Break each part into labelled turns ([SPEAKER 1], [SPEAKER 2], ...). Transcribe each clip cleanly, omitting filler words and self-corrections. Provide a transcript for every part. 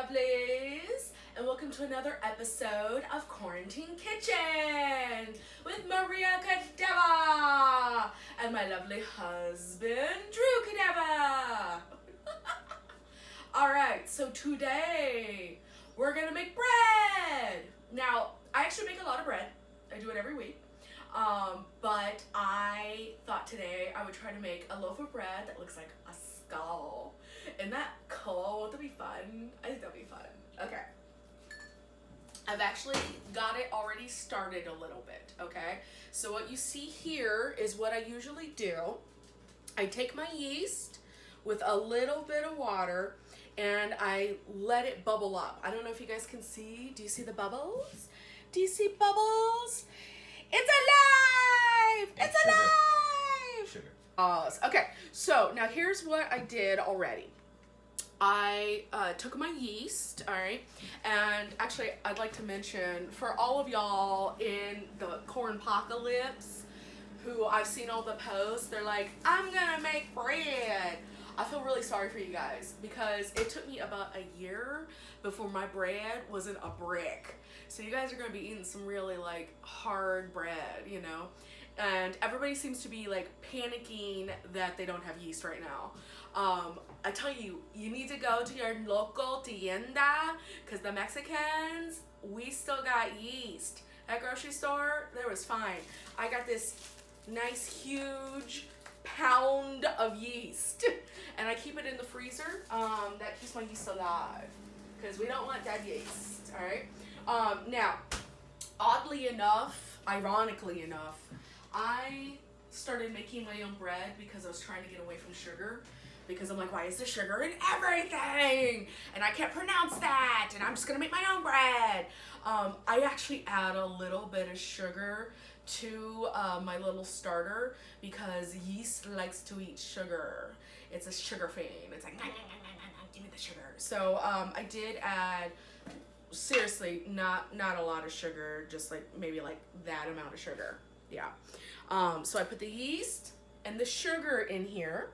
[SPEAKER 1] lovelies, and welcome to another episode of Quarantine Kitchen with Maria Cadaver and my lovely husband, Drew Cadaver. Alright, so today we're gonna make bread. Now, I actually make a lot of bread. I do it every week. But I thought today I would try to make a loaf of bread that looks like a skull. Isn't that cool? Won't that be fun? I think that'll be fun. Okay. I've actually got it already started a little bit, okay? So what you see here is what I usually do. I take my yeast with a little bit of water and I let it bubble up. I don't know if you guys can see. Do you see the bubbles? Do you see bubbles? It's alive! It's
[SPEAKER 2] sugar.
[SPEAKER 1] alive!
[SPEAKER 2] Sugar.
[SPEAKER 1] Okay, so now here's what I did already. I took my yeast, all right, and actually I'd like to mention for all of y'all in the cornpocalypse who I've seen all the posts, they're like, I'm gonna make bread. I feel really sorry for you guys because it took me about a year before my bread wasn't a brick. So you guys are gonna be eating some really like hard bread, you know? And everybody seems to be like panicking that they don't have yeast right now. I tell you, you need to go to your local tienda because the Mexicans, we still got yeast. At grocery store, there was fine. I got this nice huge pound of yeast and I keep it in the freezer. That keeps my yeast alive because we don't want dead yeast, all right? Now, oddly enough, ironically enough, I started making my own bread because I was trying to get away from sugar. Because I'm like, why is there sugar in everything? And I can't pronounce that. And I'm just gonna make my own bread. I actually add a little bit of sugar to my little starter because yeast likes to eat sugar. It's a sugar fiend. It's like, nah, nah, nah, nah, nah, give me the sugar. So I did add, seriously, not a lot of sugar, just like maybe like that amount of sugar. Yeah. So I put the yeast and the sugar in here.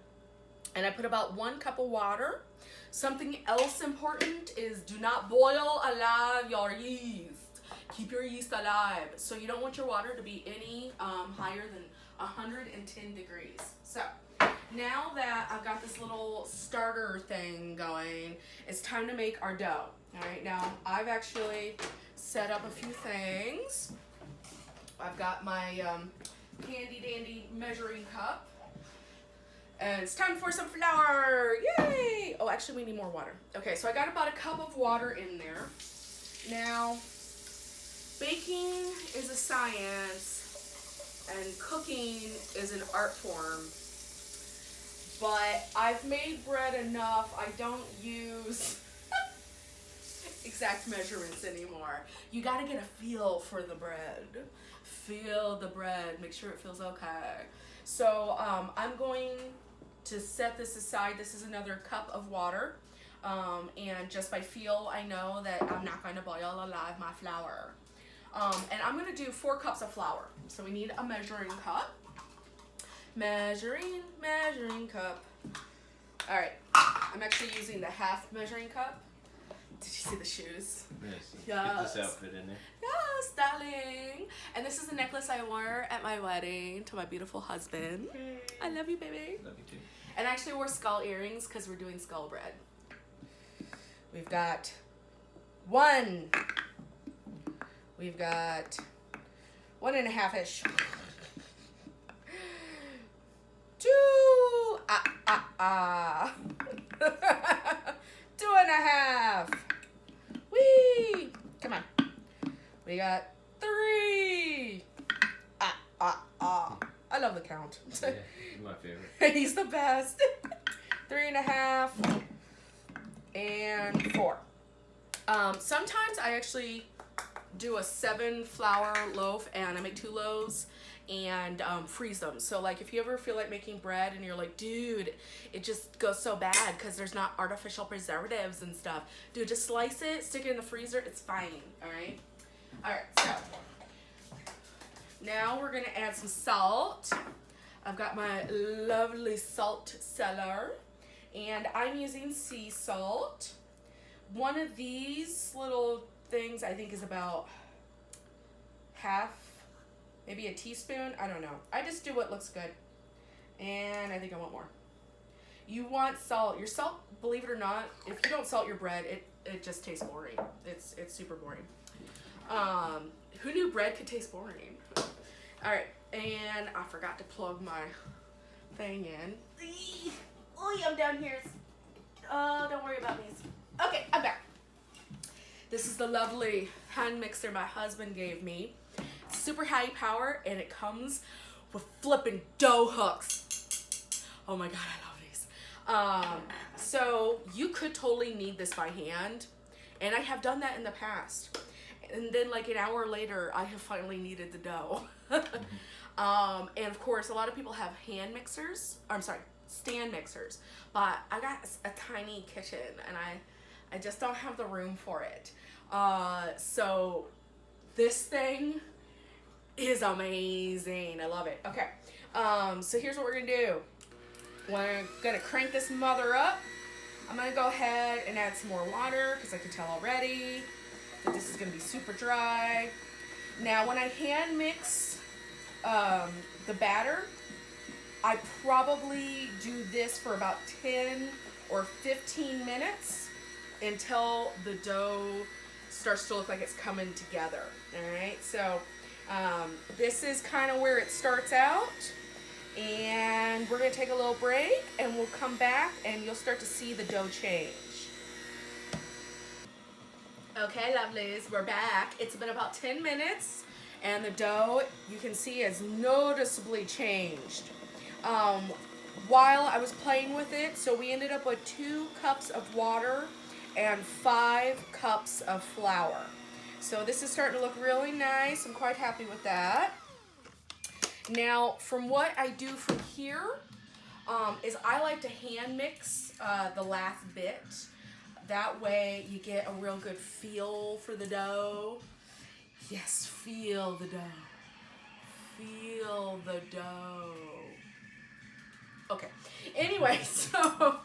[SPEAKER 1] And I put about 1 cup of water. Something else important is do not boil alive your yeast. Keep your yeast alive. So you don't want your water to be any higher than 110 degrees. So now that I've got this little starter thing going, it's time to make our dough. All right, now I've actually set up a few things. I've got my handy dandy measuring cup. And it's time for some flour. Yay! Oh, actually we need more water. Okay, so I got about 1 cup of water in there. Now, baking is a science and cooking is an art form. But I've made bread enough, I don't use exact measurements anymore. You gotta get a feel for the bread. Feel the bread, make sure it feels okay. So I'm going to set this aside. This is another cup of water. And just by feel, I know that I'm not going to boil alive my flour. And I'm going to do 4 cups of flour. So we need a measuring cup. Measuring cup. All right. I'm actually using the half measuring cup. Did you see the shoes?
[SPEAKER 2] Yes.
[SPEAKER 1] Yes.
[SPEAKER 2] Get this outfit in there.
[SPEAKER 1] Yes, darling. And this is the necklace I wore at my wedding to my beautiful husband. I love you, baby.
[SPEAKER 2] Love you too.
[SPEAKER 1] And I actually wore skull earrings because we're doing skull bread. We've got 1. We've got 1.5-ish. 2. 2.5. Whee! Come on. We got 3. I love the count.
[SPEAKER 2] Yeah, you're my favorite.
[SPEAKER 1] He's the best. 3.5 and 4. Sometimes I actually do a 7 flour loaf and I make 2 loaves and freeze them. So like if you ever feel like making bread and you're like, dude, it just goes so bad because there's not artificial preservatives and stuff. Dude, just slice it, stick it in the freezer, it's fine, all right? All right, so now we're gonna add some salt. I've got my lovely salt cellar and I'm using sea salt. one of these little things I think is about half, maybe a teaspoon. I don't know. I just do what looks good. And I think I want more. You want salt. Your salt, believe it or not, if you don't salt your bread, it just tastes boring. It's super boring. Who knew bread could taste boring? All right, and I forgot to plug my thing in. I'm down here. Don't worry about these. Okay, I'm back. This is the lovely hand mixer my husband gave me. It's super high power, and it comes with flipping dough hooks. Oh my God, I love these. So you could totally knead this by hand, and I have done that in the past. And then like an hour later, I have finally kneaded the dough. And of course, a lot of people have hand mixers. Stand mixers. But I got a tiny kitchen, and I just don't have the room for it. So this thing is amazing. I love it. Okay. So here's what we're gonna do. We're gonna crank this mother up. I'm gonna go ahead and add some more water because I can tell already that this is gonna be super dry. Now, when I hand mix the batter, I probably do this for about 10 or 15 minutes until the dough starts to look like it's coming together. All right, so this is kind of where it starts out. And we're going to take a little break, and we'll come back, and you'll start to see the dough change. Okay, lovelies, we're back. It's been about 10 minutes, and the dough, you can see, has noticeably changed. While I was playing with it, so we ended up with 2 cups of water and 5 cups of flour. So this is starting to look really nice. I'm quite happy with that. Now, from what I do from here, is I like to hand mix the last bit. That way you get a real good feel for the dough. Yes, feel the dough. Feel the dough. Okay. Anyway, so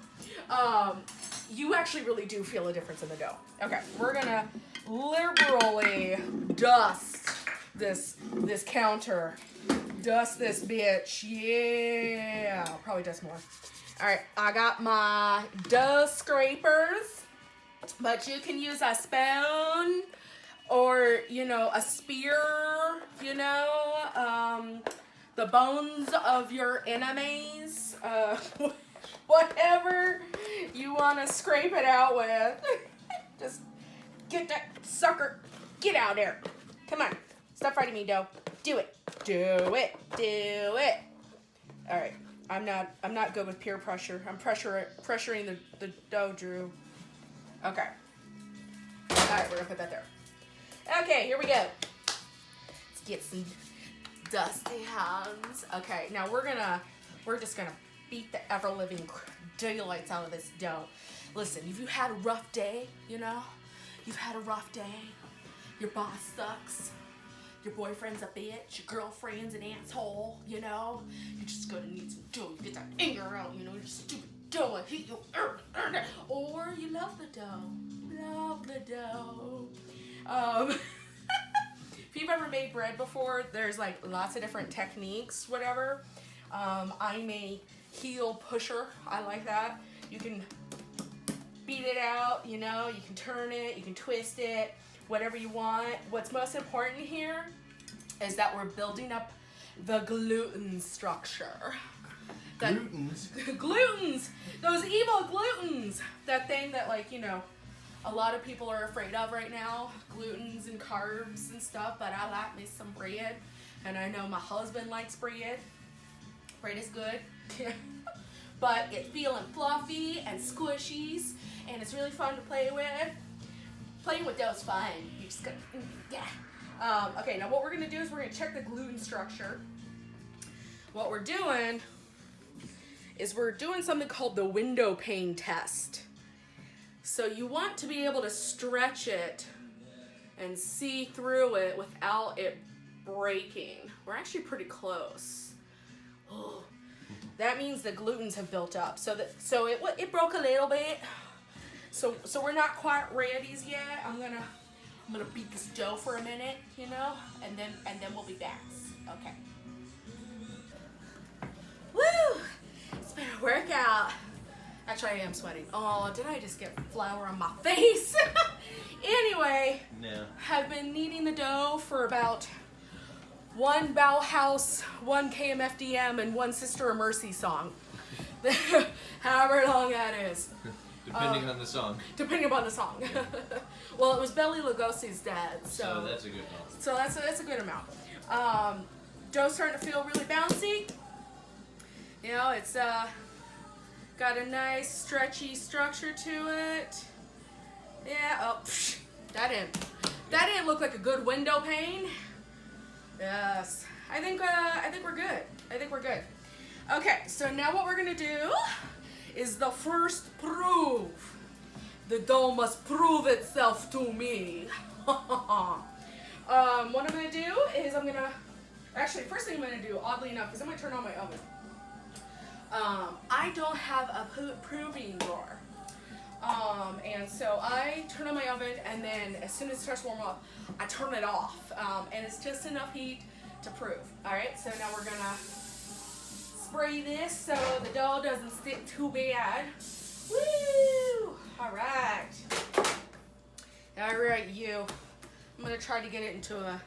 [SPEAKER 1] you actually really do feel a difference in the dough. Okay, we're gonna liberally dust this counter. Dust this bitch. Yeah. I'll probably dust more. All right. I got my dough scrapers, but you can use a spoon or, a spear, the bones of your enemies, whatever you want to scrape it out with. Just get that sucker. Get out there. Come on. Stop fighting me, dough. Do it. Do it. Do it. All right. I'm not good with peer pressure. I'm pressuring the dough, Drew. Okay. All right, we're gonna put that there. Okay, here we go. Let's get some dusty hands. Okay, now we're just gonna beat the ever-living daylights out of this dough. Listen, if you had a rough day, you've had a rough day. Your boss sucks. Your boyfriend's a bitch, your girlfriend's an asshole, you're just gonna need some dough. You get that anger out, your stupid dough, I hate you, or you love the dough, If you've ever made bread before, there's like lots of different techniques, whatever. I'm a heel pusher, I like that. You can beat it out, you can turn it, you can twist it, whatever you want. What's most important here is that we're building up the gluten structure. Glutens! Those evil glutens! That thing that a lot of people are afraid of right now. Glutens and carbs and stuff, but I like me some bread. And I know my husband likes bread. Bread is good. But it's feeling fluffy and squishy, and it's really fun to play with. Playing with dough's fun. You just gotta, okay, now what we're gonna do is we're gonna check the gluten structure. What we're doing is we're doing something called the window pane test. So you want to be able to stretch it and see through it without it breaking. We're actually pretty close. Oh, that means the glutens have built up. So it broke a little bit. So we're not quite ready yet. I'm gonna beat this dough for a minute, you know, and then we'll be back. Okay. Woo! It's been a workout. Actually, I am sweating. Oh, did I just get flour on my face? Anyway,
[SPEAKER 2] No.
[SPEAKER 1] I've been kneading the dough for about one Bauhaus, one KMFDM, and one Sister of Mercy song. However long that is.
[SPEAKER 2] Depending on the song.
[SPEAKER 1] Depending upon the song.
[SPEAKER 2] Yeah.
[SPEAKER 1] Well, it was Belly Lugosi's dad, so
[SPEAKER 2] that's a good one.
[SPEAKER 1] So that's a good amount. Dough's starting to feel really bouncy. You know, it's got a nice stretchy structure to it. Yeah. Oh, psh, that didn't look like a good window pane. Yes. I think we're good. I think we're good. Okay. So now what we're gonna do is the first proof. The dough must prove itself to me. What I'm gonna do is actually, first thing I'm gonna do, oddly enough, is I'm gonna turn on my oven. I don't have a proving drawer. And so I turn on my oven, and then as soon as it starts to warm up, I turn it off. And it's just enough heat to prove. All right, so now we're gonna spray this so the dough doesn't stick too bad. Woo! All right. All right, you. I'm gonna try to get it into a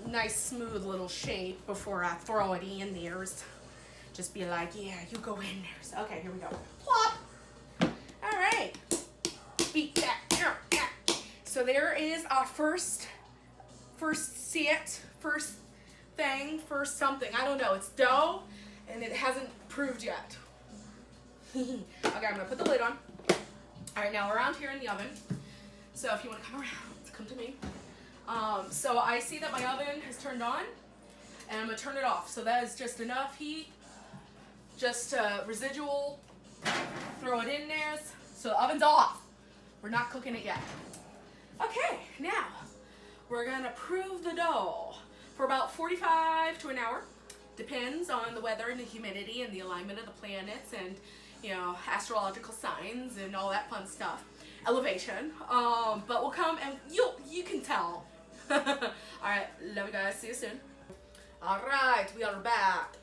[SPEAKER 1] nice, smooth little shape before I throw it in there. Just be like, yeah, you go in there. Okay, here we go. Plop. All right. Beat that. So there is our first set, first thing, first something. I don't know. It's dough, and it hasn't proved yet. Okay, I'm gonna put the lid on. All right, now we're around here in the oven. So if you want to come around, come to me. So I see that my oven has turned on, and I'm gonna turn it off. So that is just enough heat, just residual. Throw it in there. So the oven's off. We're not cooking it yet. Okay, now we're gonna prove the dough for about 45 to an hour. Depends on the weather and the humidity and the alignment of the planets and, you know, astrological signs and all that fun stuff. Elevation. But we'll come and you can tell. All right, love you guys. See you soon. All right, we are back.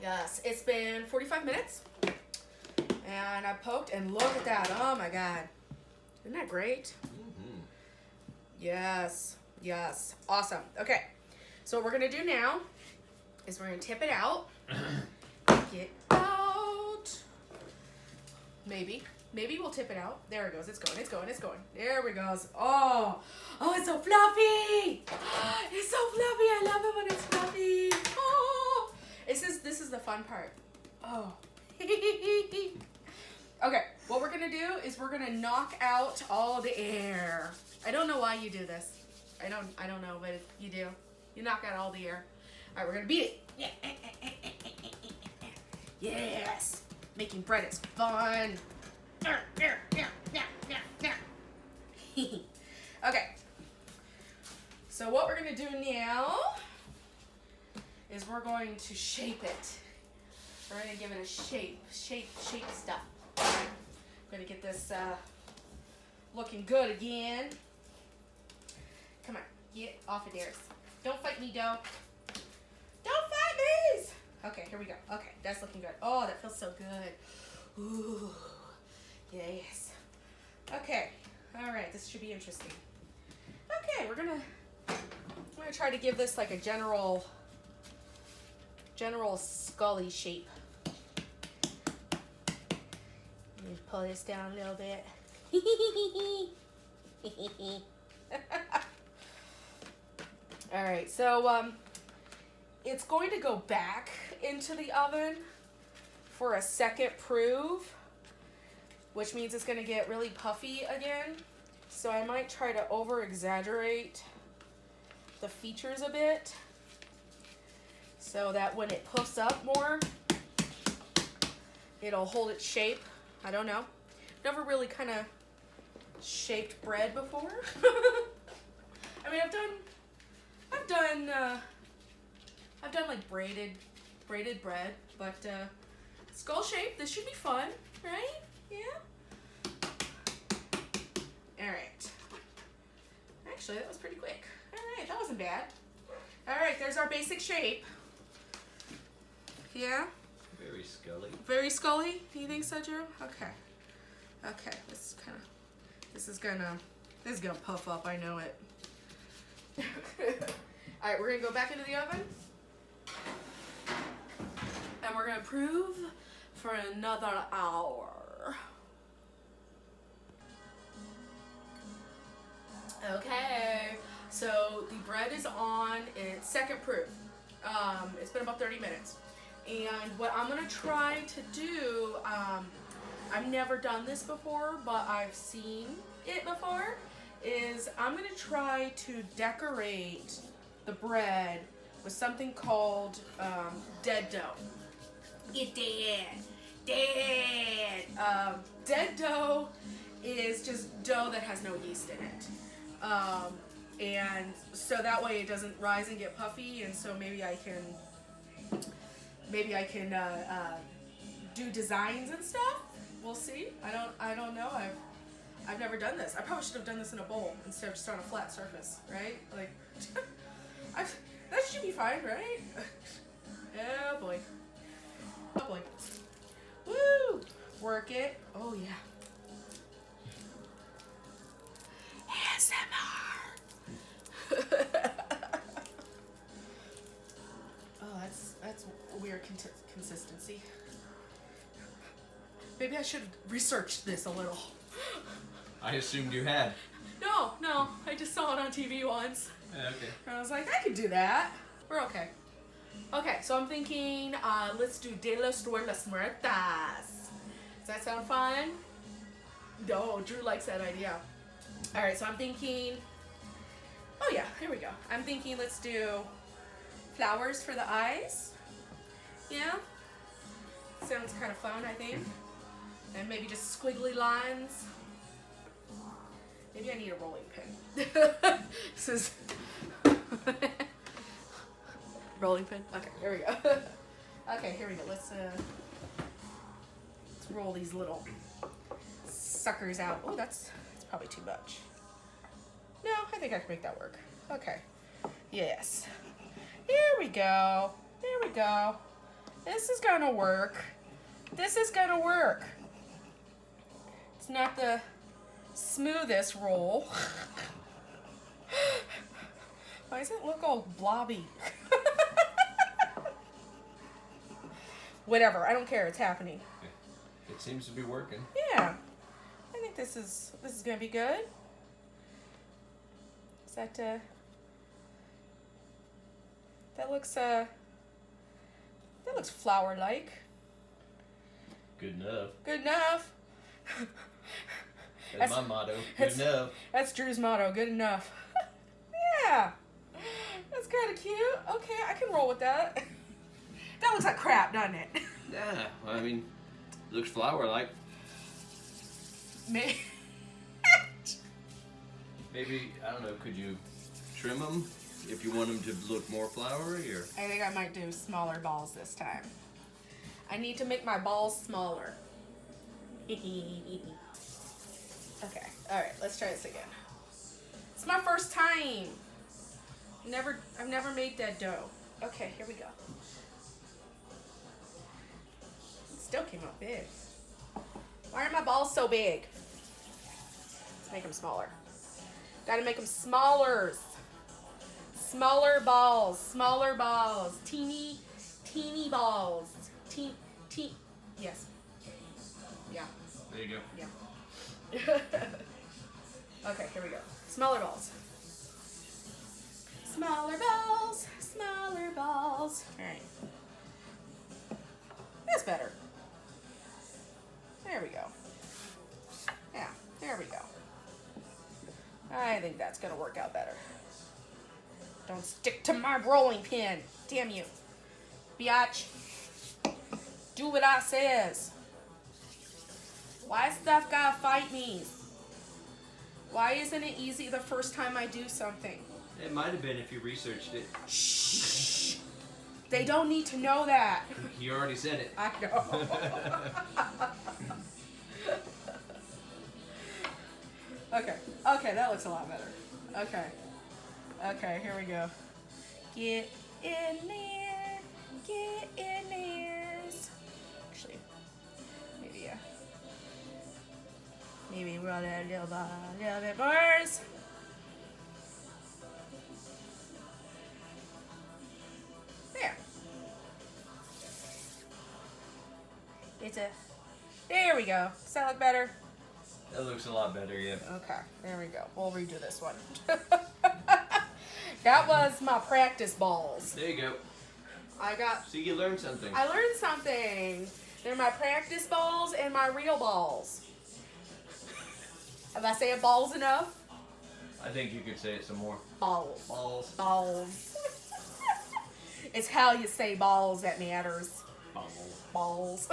[SPEAKER 1] Yes, it's been 45 minutes, and I poked, and look at that. Oh my God, isn't that great? Yes, yes, awesome. Okay, so what we're gonna do now is we're gonna tip it out. Get out. Maybe we'll tip it out. There it goes. It's going. There it goes. Oh, it's so fluffy. It's so fluffy. I love it when it's fluffy. Oh, this is the fun part. Oh. Okay, what we're gonna do is we're gonna knock out all the air. I don't know why you do this. I don't know, but you do. You knock out all the air. All right, we're gonna beat it. Yes. Making bread is fun. Okay. So what we're gonna do now is we're going to shape it. We're gonna give it a shape stuff. I'm gonna get this looking good again. Come on, get off of there. Don't fight me, dough. Don't fight me! Okay, here we go. Okay, that's looking good. Oh, that feels so good. Ooh, yes. Okay, all right, this should be interesting. Okay, I'm gonna try to give this like a general scully shape. Let me pull this down a little bit. All right, so it's going to go back into the oven for a second prove, which means it's going to get really puffy again. So I might try to over-exaggerate the features a bit so that when it puffs up more, it'll hold its shape. I don't know. Never really kind of shaped bread before. I mean, I've done like braided bread, but it's skull shape. This should be fun, right? Yeah. All right. Actually, that was pretty quick. All right, that wasn't bad. All right, there's our basic shape. Yeah.
[SPEAKER 2] Very scully.
[SPEAKER 1] Very scully. You think so, Drew? Okay. Okay. This is gonna puff up. I know it. All right, we're gonna go back into the oven, and we're gonna prove for another hour. Okay, so the bread is on its second proof. It's been about 30 minutes. And what I'm gonna try to do, I've never done this before, but I've seen it before, is I'm gonna try to decorate the bread with something called dead dough. Dead dough is just dough that has no yeast in it. And so that way it doesn't rise and get puffy, and so maybe I can do designs and stuff. We'll see. I don't know. I've never done this. I probably should have done this in a bowl instead of just on a flat surface, right? Like, that should be fine, right? Oh boy. Oh boy. Woo! Work it. Oh yeah. ASMR. Oh, that's a weird consistency. Maybe I should have researched this a little.
[SPEAKER 2] I assumed you had.
[SPEAKER 1] No, I just saw it on TV once.
[SPEAKER 2] Okay.
[SPEAKER 1] And I was like, I could do that. We're okay. Okay, so I'm thinking, let's do De los Muertos. Does that sound fun? No, Drew likes that idea. All right, so I'm thinking, oh yeah, here we go. I'm thinking let's do flowers for the eyes. Yeah? Sounds kind of fun, I think. And maybe just squiggly lines. Maybe I need a rolling pin. This is rolling pin. Okay, here we go. Okay, here we go. Let's roll these little suckers out. Oh, that's probably too much. No, I think I can make that work. Okay. Yes. Here we go. There we go. This is gonna work. This is gonna work. It's not the smoothest roll. Why does it look all blobby? Whatever, I don't care, it's happening.
[SPEAKER 2] It seems to be working.
[SPEAKER 1] Yeah. I think this is gonna be good. Is that that looks flower-like.
[SPEAKER 2] Good enough.
[SPEAKER 1] Good enough.
[SPEAKER 2] That's my motto. Good enough.
[SPEAKER 1] That's Drew's motto. Good enough. Yeah. That's kind of cute. Okay, I can roll with that. That looks like crap, doesn't it?
[SPEAKER 2] Yeah. Well, I mean, it looks flower-like.
[SPEAKER 1] Maybe,
[SPEAKER 2] I don't know, could you trim them if you want them to look more flowery, or?
[SPEAKER 1] I think I might do smaller balls this time. I need to make my balls smaller. Okay, alright, let's try this again. It's my first time. I've never made that dough. Okay, here we go. It still came out big. Why aren't my balls so big? Let's make them smaller. Gotta make them smaller. Smaller balls. Smaller balls. Teeny balls. Yes. Yeah.
[SPEAKER 2] There you go.
[SPEAKER 1] Yeah. Okay, here we go. Smaller balls. Smaller balls. Smaller balls. Alright. That's better. There we go. Yeah, there we go. I think that's gonna work out better. Don't stick to my rolling pin. Damn you. Biatch. Do what I says. Why stuff gotta fight me? Why isn't it easy the first time I do something?
[SPEAKER 2] It might have been if you researched it.
[SPEAKER 1] Shh. They don't need to know that.
[SPEAKER 2] You already said it.
[SPEAKER 1] I know. Okay. Okay, that looks a lot better. Okay. Okay, here we go. Get in there. Get in there. Actually, maybe, yeah. Maybe roll that a little bit more. There. There we go. Does that look better?
[SPEAKER 2] That looks a lot better, yeah.
[SPEAKER 1] Okay, there we go. We'll redo this one. That was my practice balls.
[SPEAKER 2] There you go. See, you learned something.
[SPEAKER 1] I learned something. They're my practice balls and my real balls. Have I said balls enough?
[SPEAKER 2] I think you could say it some more.
[SPEAKER 1] Balls.
[SPEAKER 2] Balls.
[SPEAKER 1] Balls. It's how you say balls that matters.
[SPEAKER 2] Balls.
[SPEAKER 1] Balls.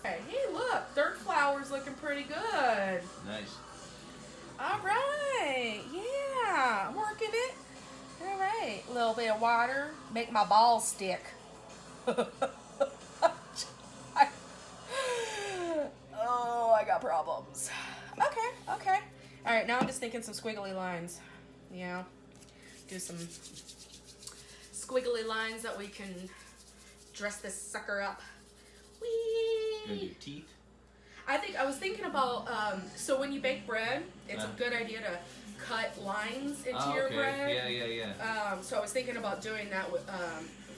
[SPEAKER 1] Hey, look. Dirt flower's looking pretty good.
[SPEAKER 2] Nice.
[SPEAKER 1] All right. Yeah. I'm working it. All right. A little bit of water. Make my balls stick. Oh, I got problems. Okay. Okay. All right. Now I'm just thinking some squiggly lines. Yeah. Do some squiggly lines that we can dress this sucker up. Whee!
[SPEAKER 2] Gonna do teeth?
[SPEAKER 1] I was thinking about, so when you bake bread, it's a good idea to cut lines into your bread.
[SPEAKER 2] Yeah.
[SPEAKER 1] So I was thinking about doing that with,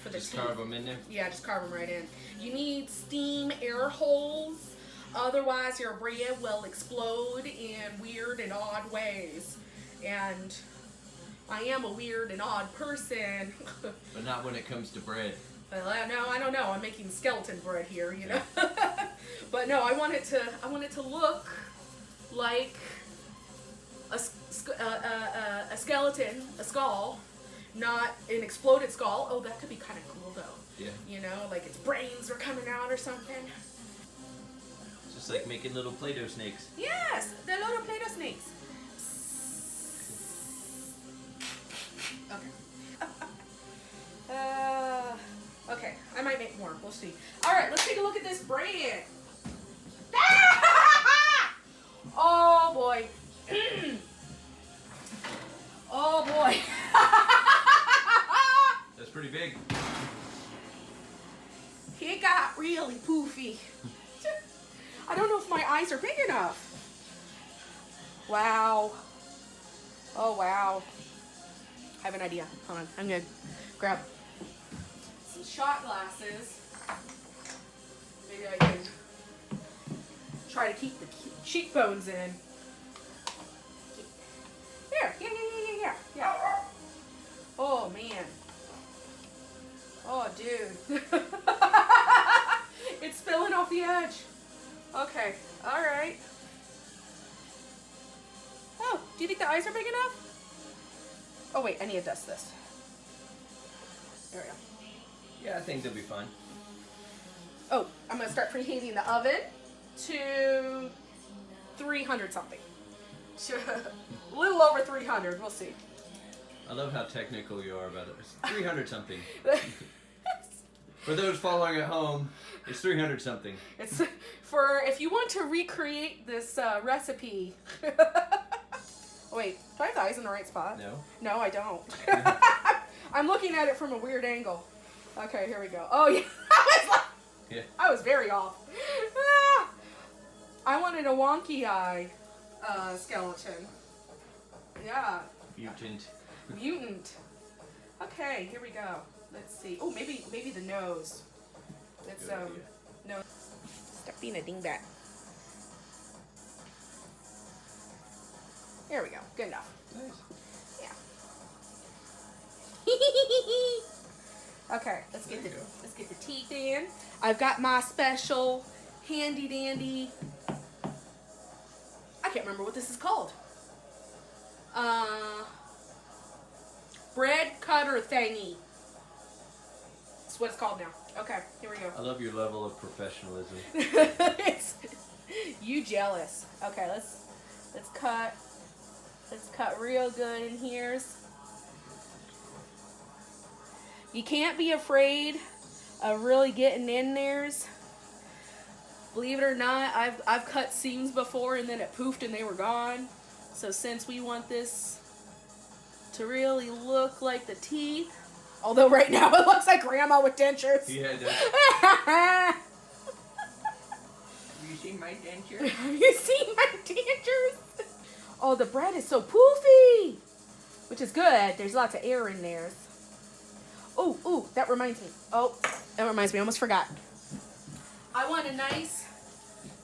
[SPEAKER 1] for the
[SPEAKER 2] Just
[SPEAKER 1] teeth.
[SPEAKER 2] carve them in there?
[SPEAKER 1] Yeah, just carve them right in. You need steam air holes, otherwise your bread will explode in weird and odd ways. And I am a weird and odd person.
[SPEAKER 2] But not when it comes to bread.
[SPEAKER 1] Well, no, I don't know. I'm making skeleton bread here, you know. But no, I want it to look like a skeleton, a skull, not an exploded skull. Oh, that could be kind of cool though.
[SPEAKER 2] Yeah.
[SPEAKER 1] You know, like its brains are coming out or something.
[SPEAKER 2] It's just like making little Play-Doh snakes.
[SPEAKER 1] Yes, the little Play-Doh snakes. Okay. Okay, I might make more. We'll see. All right, let's take a look at this bread. Oh boy. Oh boy.
[SPEAKER 2] That's pretty big.
[SPEAKER 1] It got really poofy. I don't know if my eyes are big enough. Wow. Oh wow. I have an idea. Hold on. I'm gonna grab some shot glasses. Maybe I can try to keep the cheekbones in. There. Yeah. Oh man. Oh dude. It's spilling off the edge. Okay. All right. Oh, do you think the eyes are big enough? Oh wait, I need to dust this. There we go.
[SPEAKER 2] Yeah, I think they'll be fine.
[SPEAKER 1] Oh, I'm gonna start preheating the oven to 300 something. A little over 300, we'll see.
[SPEAKER 2] I love how technical you are about it. It's 300 something. For those following at home, it's 300 something.
[SPEAKER 1] It's for if you want to recreate this recipe. Wait, do I have the eyes in the right spot?
[SPEAKER 2] No.
[SPEAKER 1] No, I don't. I'm looking at it from a weird angle. Okay, here we go. Oh yeah,
[SPEAKER 2] Yeah.
[SPEAKER 1] I was very off. Ah, I wanted a wonky eye skeleton. Yeah. Mutant. Okay, here we go. Let's see. Oh, maybe the nose. Let's no. Stop being a dingbat. There we go. Good enough.
[SPEAKER 2] Nice.
[SPEAKER 1] Yeah. Okay, let's get the teeth in. I've got my special handy dandy. I can't remember what this is called. Bread cutter thingy. That's what it's called now. Okay, here we go.
[SPEAKER 2] I love your level of professionalism.
[SPEAKER 1] You jealous. Okay, let's cut. Let's cut real good in here. You can't be afraid of really getting in theirs. Believe it or not, I've cut seams before and then it poofed and they were gone. So since we want this to really look like the teeth, although right now it looks like grandma with dentures.
[SPEAKER 2] Yeah, it does. Have you seen my dentures?
[SPEAKER 1] Have you seen my dentures? Oh, the bread is so poofy, which is good. There's lots of air in there. Oh, that reminds me. Oh, that reminds me. I almost forgot. I want a nice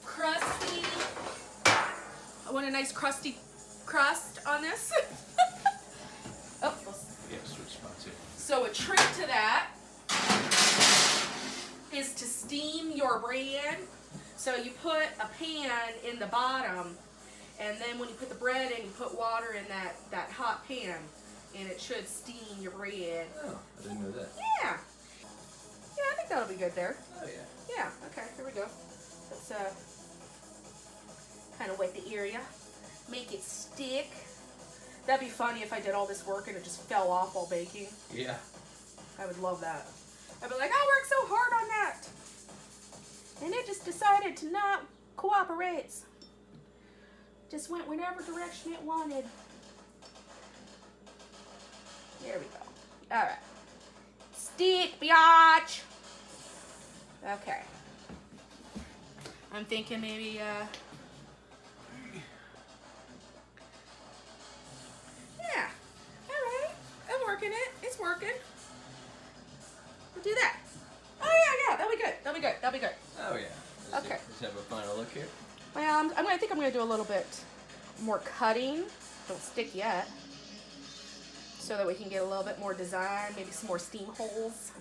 [SPEAKER 1] crusty crust on this. Oh,
[SPEAKER 2] Yeah, switch spots here.
[SPEAKER 1] so a trick to that is to steam your bread. So you put a pan in the bottom, and then when you put the bread in, you put water in that hot pan, and it should steam your bread.
[SPEAKER 2] Oh, I didn't know that.
[SPEAKER 1] Yeah. Yeah, I think that'll be good there.
[SPEAKER 2] Oh, yeah.
[SPEAKER 1] Yeah, okay, here we go. Let's kind of wet the area. Make it stick. That'd be funny if I did all this work and it just fell off while baking.
[SPEAKER 2] Yeah.
[SPEAKER 1] I would love that. I'd be like, I worked so hard on that. And it just decided to not cooperate. Just went whatever direction it wanted. There we go. Alright. Stick, biatch. Okay. I'm thinking maybe, yeah. Alright. I'm working it. It's working. We'll do that. Oh, yeah. That'll be good. That'll be good.
[SPEAKER 2] Oh, yeah.
[SPEAKER 1] Okay.
[SPEAKER 2] Let's have a final look here.
[SPEAKER 1] Well, I think I'm going to do a little bit more cutting. Don't stick yet. So that we can get a little bit more design. Maybe some more steam holes.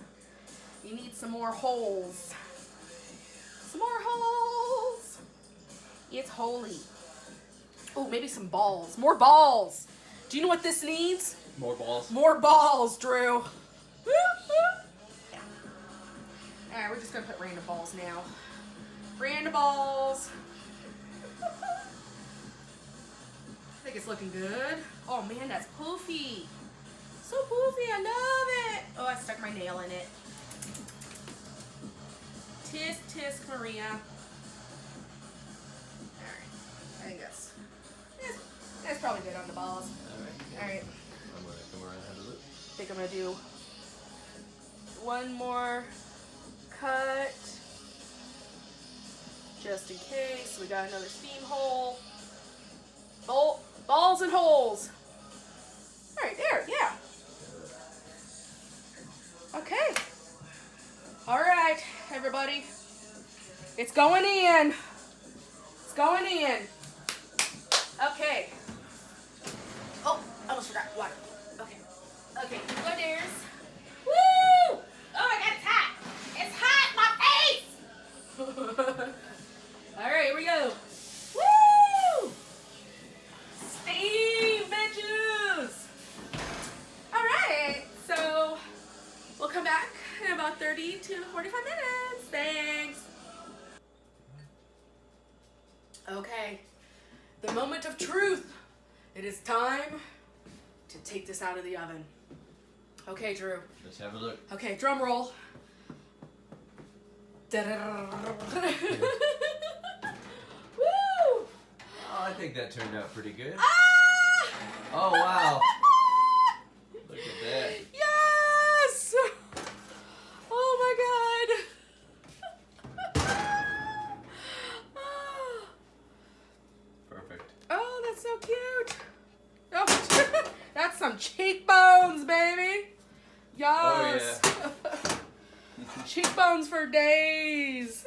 [SPEAKER 1] You need some more holes. Some more holes. It's holy. Oh, maybe some balls. More balls. Do you know what this needs?
[SPEAKER 2] More balls.
[SPEAKER 1] More balls, Drew. Alright, we're just going to put random balls now. Random balls. I think it's looking good. Oh man, that's poofy. So poofy, I love it. Oh, I stuck my nail in it. Tisk, tisk, Maria. Alright, I think that's probably good on the balls. Alright.
[SPEAKER 2] I'm going to come around and have a look.
[SPEAKER 1] I think I'm going to do one more cut. Just in case. We got another steam hole. Balls and holes. Alright, there, yeah. Okay. Alright, everybody. It's going in. It's going in. Okay. Oh, I almost forgot. Water. Okay. Okay, go there's. Woo! Oh my god, it's hot. It's hot in my face! Alright, here we go. Woo! Steam, bitches! Alright, so we'll come back in about 30 to 45 minutes. Thanks. Okay, the moment of truth. It is time to take this out of the oven. Okay, Drew.
[SPEAKER 2] Let's have a look.
[SPEAKER 1] Okay, drum roll. Woo!
[SPEAKER 2] Oh, I think that turned out pretty good.
[SPEAKER 1] Ah!
[SPEAKER 2] Oh, wow. Look at that.
[SPEAKER 1] Yes! Oh my god.
[SPEAKER 2] Perfect.
[SPEAKER 1] Oh, that's so cute. Oh, that's some cheekbones, baby. Yes.
[SPEAKER 2] Oh,
[SPEAKER 1] yeah. Cheekbones for days.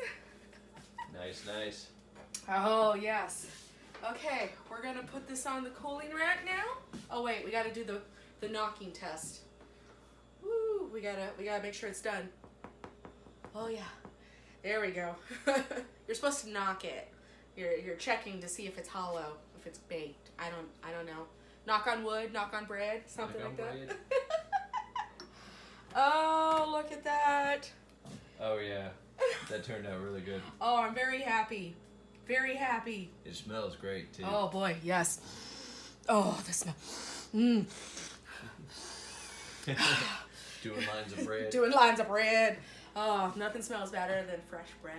[SPEAKER 2] Nice, nice.
[SPEAKER 1] Oh, yes. Okay, we're gonna put this on the cooling rack now. Oh wait, we gotta do the knocking test. Woo, we gotta make sure it's done. Oh yeah, there we go. You're supposed to knock it. You're checking to see if it's hollow, if it's baked. I don't know. Knock on wood, knock on bread, something like that. Oh, look at that.
[SPEAKER 2] Oh yeah, that turned out really good.
[SPEAKER 1] Oh, I'm very happy. Very happy.
[SPEAKER 2] It smells great too.
[SPEAKER 1] Oh boy, yes. Oh, the smell. Mmm.
[SPEAKER 2] Doing lines of bread.
[SPEAKER 1] Doing lines of bread. Oh, nothing smells better than fresh bread.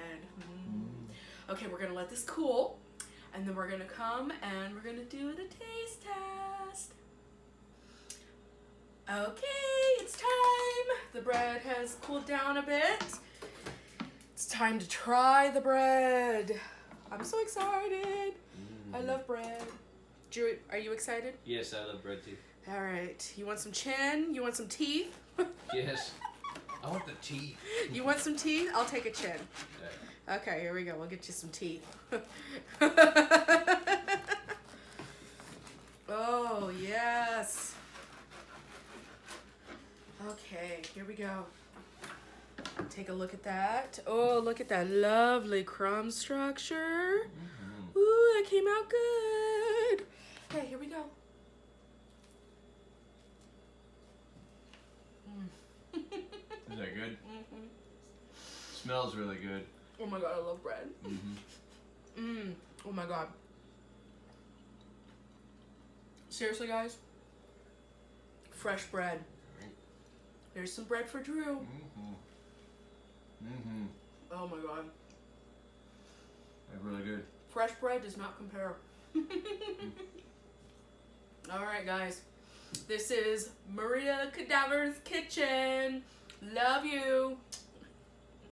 [SPEAKER 1] Okay, we're gonna let this cool, and then we're gonna come and we're gonna do the taste test. Okay, it's time. The bread has cooled down a bit. It's time to try the bread. I'm so excited. I love bread. Drew, are you excited?
[SPEAKER 2] Yes, I love bread too.
[SPEAKER 1] All right. You want some chin? You want some teeth?
[SPEAKER 2] Yes. I want the teeth.
[SPEAKER 1] You want some teeth? I'll take a chin.
[SPEAKER 2] Yeah.
[SPEAKER 1] Okay, here we go. We'll get you some teeth. Oh, yes. Okay, here we go. Take a look at that. Oh, look at that lovely crumb structure. Ooh, that came out good. Okay, here we go.
[SPEAKER 2] Is that good? Smells really good.
[SPEAKER 1] Oh my god, I love bread. Oh my god. Seriously, guys? Fresh bread. There's some bread for Drew. Oh my god.
[SPEAKER 2] They're really good.
[SPEAKER 1] Fresh bread does not compare. Alright, guys. This is Maria Cadaver's Kitchen. Love you.